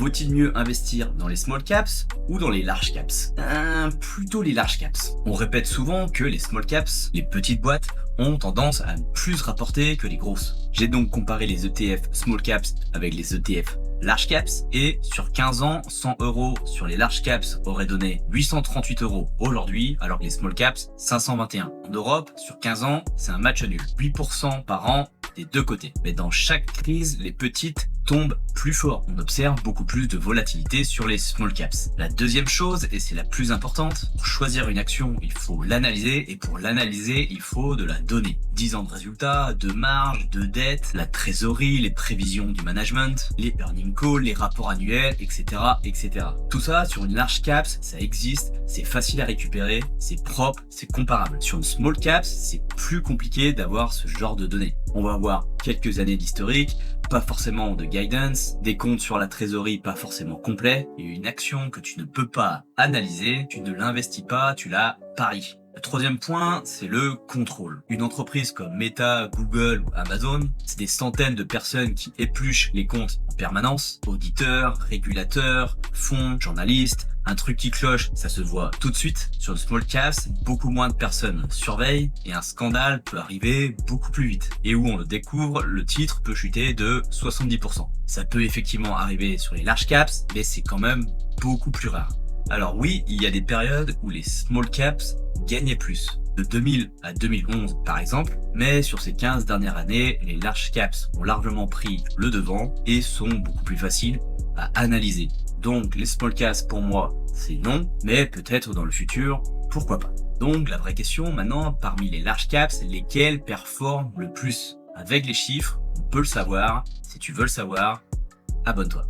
Vaut-il mieux investir dans les small caps ou dans les large caps? Plutôt les large caps. On répète souvent que les small caps, les petites boîtes, ont tendance à plus rapporter que les grosses. J'ai donc comparé les ETF small caps avec les ETF large caps et sur 15 ans, 100 € sur les large caps aurait donné 838 € aujourd'hui, alors que les small caps 521. En Europe, sur 15 ans, c'est un match nul. 8% par an des deux côtés. Mais dans chaque crise, les petites tombent plus fort. On observe beaucoup plus de volatilité sur les small caps. La deuxième chose, et c'est la plus importante, pour choisir une action, il faut l'analyser, et pour l'analyser, il faut de la donnée. 10 ans de résultats, de marge, de dette, la trésorerie, les prévisions du management, les earning calls, les rapports annuels, etc., etc. Tout ça, sur une large caps, ça existe, c'est facile à récupérer, c'est propre, c'est comparable. Sur une small caps, c'est plus compliqué d'avoir ce genre de données. On va avoir quelques années d'historique, pas forcément de guidance, des comptes sur la trésorerie pas forcément complets, et une action que tu ne peux pas analyser, tu ne l'investis pas, tu la paries. Le troisième point, c'est le contrôle. Une entreprise comme Meta, Google ou Amazon, c'est des centaines de personnes qui épluchent les comptes en permanence. Auditeurs, régulateurs, fonds, journalistes. Un truc qui cloche, ça se voit tout de suite. Sur le small caps, beaucoup moins de personnes surveillent et un scandale peut arriver beaucoup plus vite. Et où on le découvre, le titre peut chuter de 70%. Ça peut effectivement arriver sur les large caps, mais c'est quand même beaucoup plus rare. Alors oui, il y a des périodes où les small caps gagnaient plus, de 2000 à 2011 par exemple, mais sur ces 15 dernières années, les large caps ont largement pris le devant et sont beaucoup plus faciles à analyser. Donc les small caps pour moi, c'est non, mais peut-être dans le futur, pourquoi pas. Donc la vraie question maintenant, parmi les large caps, lesquels performent le plus? Avec les chiffres, on peut le savoir. Si tu veux le savoir, abonne-toi.